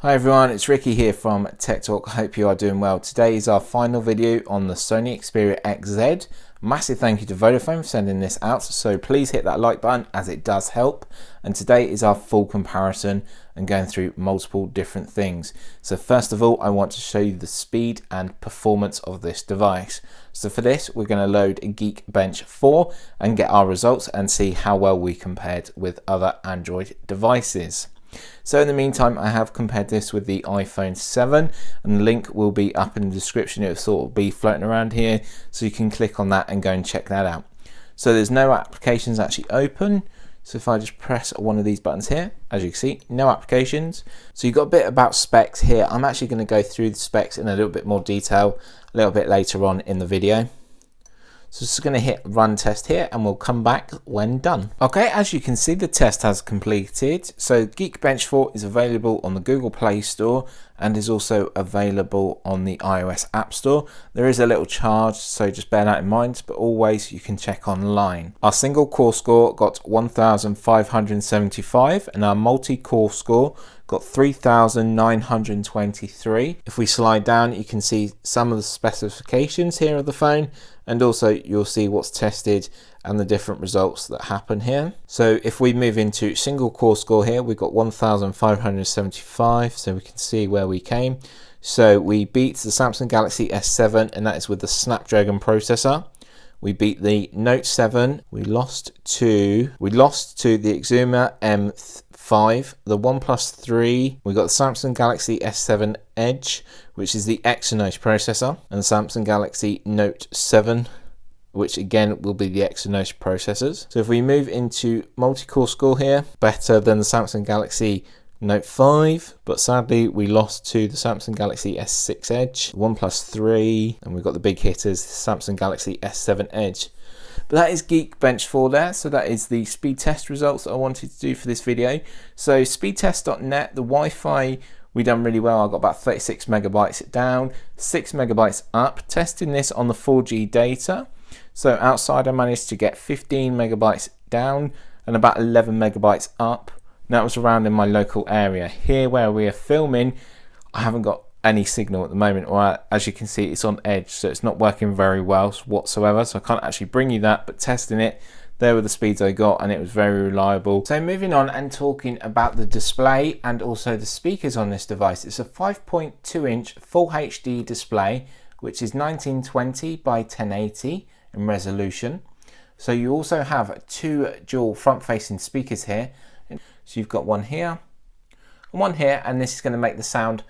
Hi everyone, it's Ricky here from Tech Talk. I hope you are doing well. Today is our final video on the Sony Xperia XZ. Massive thank you to Vodafone for sending this out, so please hit that like button as it does help. And today is our full comparison and going through multiple different things. So first of all, I want to show you the speed and performance of this device. So for this, we're going to load Geekbench 4 and get our results and see how well we compared with other Android devices. So in the meantime, I have compared this with the iPhone 7 and the link will be up in the description. It will sort of be floating around here, so you can click on that and go and check that out. So there's no applications actually open. So if I just press one of these buttons here, as you can see, no applications. So you've got a bit about specs here. I'm actually going to go through the specs in a little bit more detail a little bit later on in the video. So just going to hit run test here and we'll come back when done. Okay, as you can see, the test has completed. So Geekbench 4 is available on the Google Play Store and is also available on the iOS App Store. There is a little charge, so just bear that in mind, but always you can check online. Our single core score got 1,575 and our multi-core score got 3,923. If we slide down, you can see some of the specifications here of the phone, and also you'll see what's tested and the different results that happen here. So if we move into single core score here, we've got 1,575, so we can see where we came. So we beat the Samsung Galaxy S7, and that is with the Snapdragon processor. We beat the Note 7. We lost to the Xperia M5, the OnePlus 3. We got the Samsung Galaxy S7 Edge, which is the Exynos processor, and the Samsung Galaxy Note 7, which again will be the Exynos processors. So if we move into multi-core score here, better than the Samsung Galaxy Note 5, but sadly we lost to the Samsung Galaxy S6 Edge, OnePlus 3, and we've got the big hitters, the Samsung Galaxy S7 Edge. But that is Geekbench 4 there, so that is the speed test results that I wanted to do for this video. So speedtest.net, the Wi-Fi, we done really well. I got about 36 megabytes down, 6 megabytes up, testing this on the 4G data. So outside I managed to get 15 megabytes down and about 11 megabytes up. That was around in my local area. Here where we are filming, I haven't got any signal at the moment, or as you can see, it's on edge, so it's not working very well whatsoever. So I can't actually bring you that, but testing it, there were the speeds I got and it was very reliable. So moving on and talking about the display and also the speakers on this device. It's a 5.2 inch full HD display, which is 1920 by 1080 in resolution. So you also have two dual front facing speakers here. So you've got one here and one here, and this is going to make the sound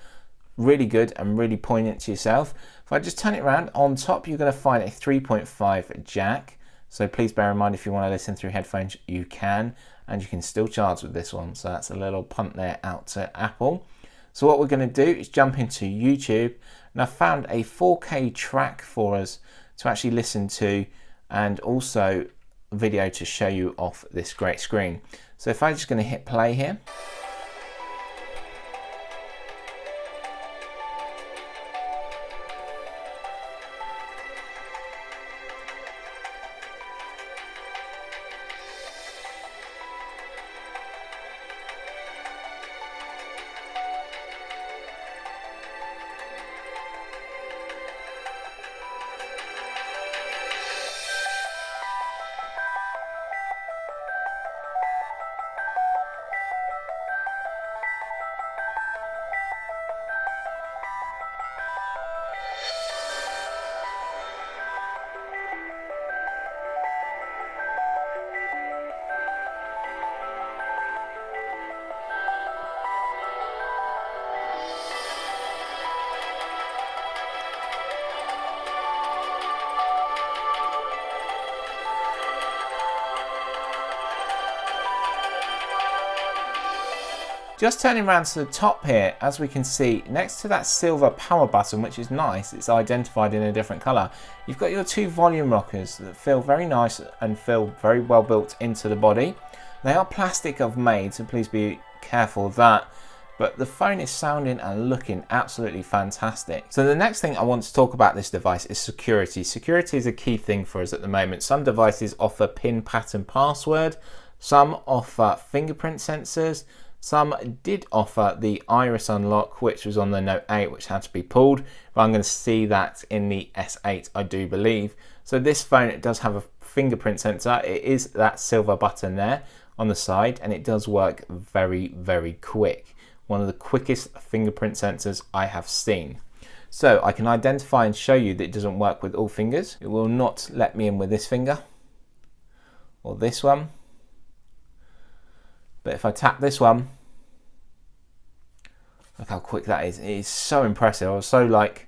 really good and really poignant to yourself. If I just turn it around, on top you're going to find a 3.5 jack. So please bear in mind, if you want to listen through headphones, you can, and you can still charge with this one. So that's a little punt there out to Apple. So what we're going to do is jump into YouTube, and I found a 4K track for us to actually listen to, and also a video to show you off this great screen. So if I'm just going to hit play here. Just turning around to the top here, as we can see, next to that silver power button, which is nice, it's identified in a different colour, you've got your two volume rockers that feel very nice and feel very well built into the body. They are plastic of made, so please be careful of that. But the phone is sounding and looking absolutely fantastic. So the next thing I want to talk about this device is security. Security is a key thing for us at the moment. Some devices offer PIN pattern password, some offer fingerprint sensors, Some did offer the iris unlock, which was on the Note 8, which had to be pulled, but I'm going to see that in the S8, I do believe. So this phone, it does have a fingerprint sensor. It is that silver button there on the side, and it does work very, very quick. One of the quickest fingerprint sensors I have seen. So I can identify and show you that it doesn't work with all fingers. It will not let me in with this finger or this one. But if I tap this one, look how quick that is. It is so impressive. I was so like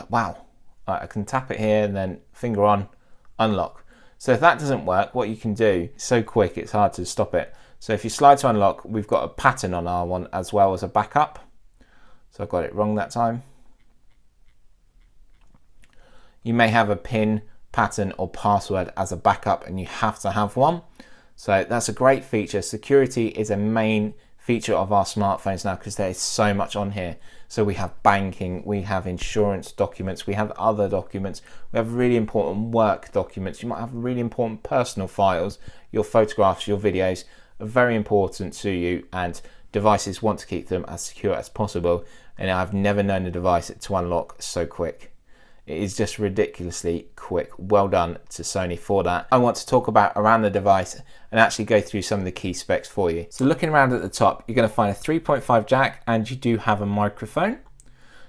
wow. Right, I can tap it here and then finger on, unlock. So if that doesn't work, what you can do, it's so quick, it's hard to stop it. So if you slide to unlock, we've got a pattern on our one as well as a backup. So I got it wrong that time. You may have a PIN, pattern or password as a backup, and you have to have one. So that's a great feature. Security is a main feature of our smartphones now because there is so much on here. So we have banking, we have insurance documents, we have other documents, we have really important work documents, you might have really important personal files, your photographs, your videos are very important to you, and devices want to keep them as secure as possible. And I've never known a device to unlock so quick. It is just ridiculously quick. Well done to Sony for that. I want to talk about around the device and actually go through some of the key specs for you. So looking around at the top, you're going to find a 3.5 jack, and you do have a microphone.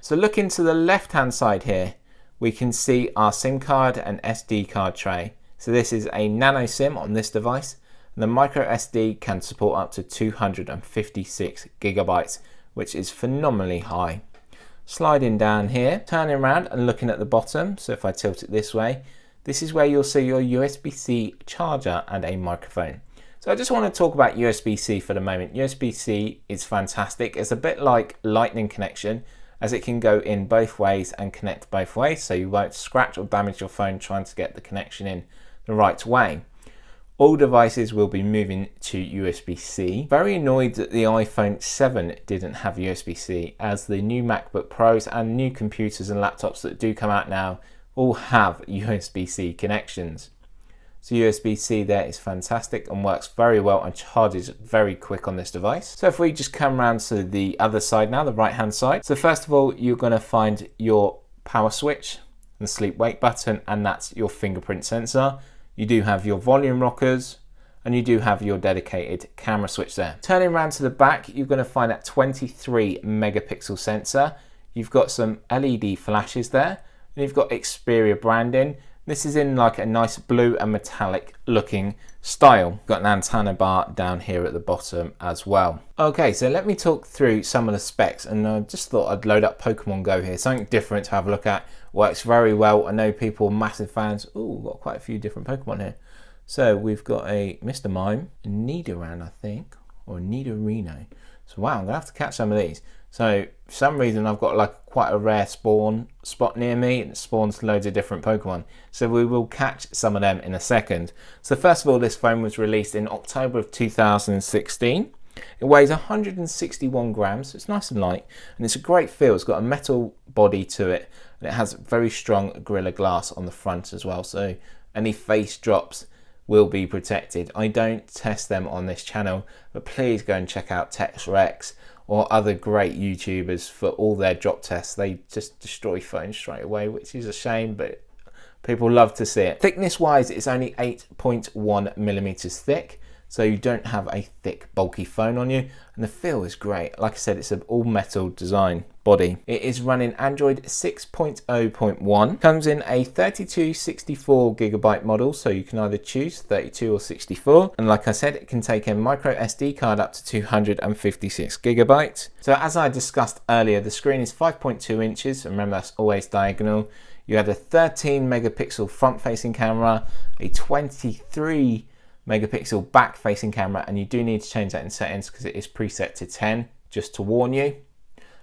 So looking to the left hand side here, we can see our SIM card and SD card tray. So this is a nano SIM on this device, and the micro SD can support up to 256 gigabytes, which is phenomenally high. Sliding down here, turning around and looking at the bottom, so if I tilt it this way, this is where you'll see your USB-C charger and a microphone. So I just want to talk about USB-C for the moment. USB-C is fantastic. It's a bit like lightning connection, as it can go in both ways and connect both ways, so you won't scratch or damage your phone trying to get the connection in the right way. All devices will be moving to USB-C. Very annoyed that the iPhone 7 didn't have USB-C, as the new MacBook Pros and new computers and laptops that do come out now all have USB-C connections. So USB-C there is fantastic and works very well and charges very quick on this device. So if we just come around to the other side now, the right hand side. So first of all, you're going to find your power switch and sleep wake button, and that's your fingerprint sensor. You do have your volume rockers, and you do have your dedicated camera switch there. Turning around to the back, you're going to find that 23 megapixel sensor. You've got some LED flashes there, and you've got Xperia branding. This is in like a nice blue and metallic looking style. You've got an antenna bar down here at the bottom as well. Okay, so let me talk through some of the specs, and I just thought I'd load up Pokemon Go here, something different to have a look at. Works very well. I know people are massive fans. Ooh, got quite a few different Pokemon here. So we've got a Mr. Mime, a Nidoran, I think, or a Nidorino. So wow, I'm gonna have to catch some of these. So for some reason I've got like quite a rare spawn spot near me, and it spawns loads of different Pokemon. So we will catch some of them in a second. So first of all, this phone was released in October of 2016. It weighs 161 grams, so it's nice and light, and it's a great feel. It's got a metal body to it, and it has very strong Gorilla Glass on the front as well, so any face drops will be protected. I don't test them on this channel, but please go and check out TechRex or other great YouTubers for all their drop tests. They just destroy phones straight away, which is a shame, but people love to see it. Thickness wise, it's only 8.1 millimeters thick, so you don't have a thick bulky phone on you, and the feel is great. Like I said, it's an all metal design body. It is running Android 6.0.1, comes in a 3264 gigabyte model, so you can either choose 32 or 64, and like I said, it can take a micro SD card up to 256 gigabytes. So as I discussed earlier, the screen is 5.2 inches, remember that's always diagonal. You had a 13 megapixel front facing camera, a 23 megapixel back facing camera, and you do need to change that in settings because it is preset to 10, just to warn you,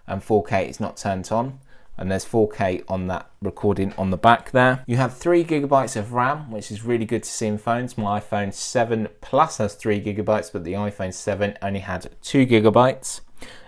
and 4K is not turned on, and there's 4K on that recording on the back there. You have 3 gigabytes of RAM, which is really good to see in phones. My iPhone 7 Plus has 3 gigabytes, but the iPhone 7 only had 2 gigabytes.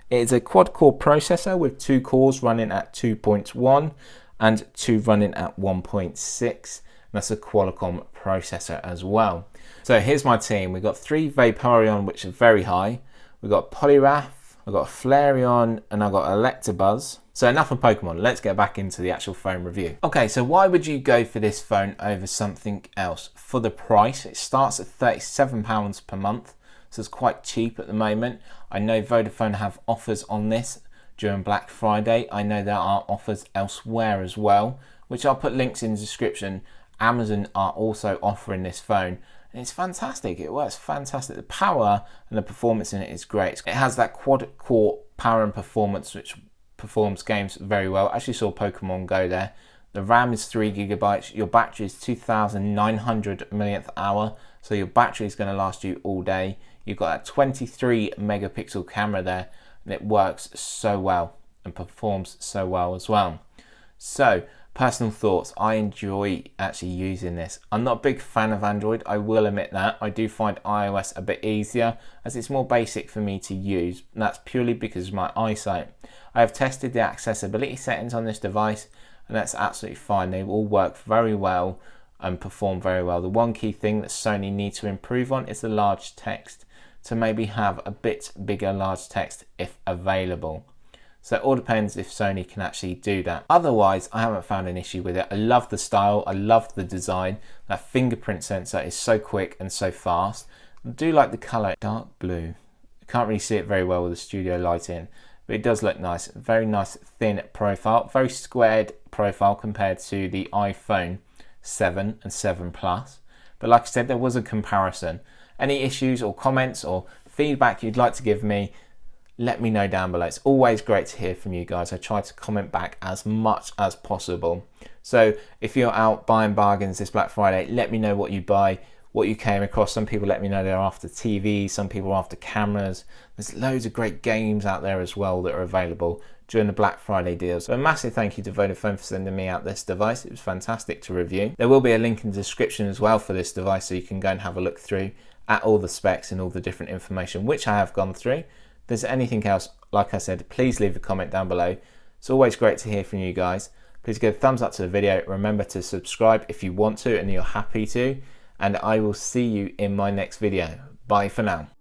It is a quad core processor with 2 cores running at 2.1 and 2 running at 1.6. That's a Qualcomm processor as well. So here's my team. We've got 3 Vaporeon, which are very high. We've got Poliwrath, I've got a Flareon, and I've got Electabuzz. So enough of Pokemon, let's get back into the actual phone review. Okay, so why would you go for this phone over something else? For the price, it starts at £37 per month, so it's quite cheap at the moment. I know Vodafone have offers on this during Black Friday. I know there are offers elsewhere as well, which I'll put links in the description. Amazon are also offering this phone. It's fantastic, it works fantastic. The power and the performance in it is great. It has that quad-core power and performance which performs games very well. As you saw Pokemon Go there. The RAM is 3 GB, your battery is 2,900 millionth hour, so your battery is going to last you all day. You've got a 23 megapixel camera there, and it works so well and performs so well as well. So, personal thoughts, I enjoy actually using this. I'm not a big fan of Android, I will admit that. I do find iOS a bit easier as it's more basic for me to use, and that's purely because of my eyesight. I have tested the accessibility settings on this device and that's absolutely fine. They all work very well and perform very well. The one key thing that Sony need to improve on is the large text, to maybe have a bit bigger large text if available. So it all depends if Sony can actually do that. Otherwise, I haven't found an issue with it. I love the style, I love the design. That fingerprint sensor is so quick and so fast. I do like the color, dark blue. I can't really see it very well with the studio light in, but it does look nice. Very nice thin profile, very squared profile compared to the iPhone 7 and 7 Plus. But like I said, there was a comparison. Any issues or comments or feedback you'd like to give me, let me know down below. It's always great to hear from you guys. I try to comment back as much as possible. So if you're out buying bargains this Black Friday, let me know what you buy, what you came across. Some people let me know they're after TV, some people are after cameras. There's loads of great games out there as well that are available during the Black Friday deals. So a massive thank you to Vodafone for sending me out this device. It was fantastic to review. There will be a link in the description as well for this device, so you can go and have a look through at all the specs and all the different information which I have gone through. If there's anything else, like I said, please leave a comment down below. It's always great to hear from you guys. Please give a thumbs up to the video. Remember to subscribe if you want to and you're happy to. And I will see you in my next video. Bye for now.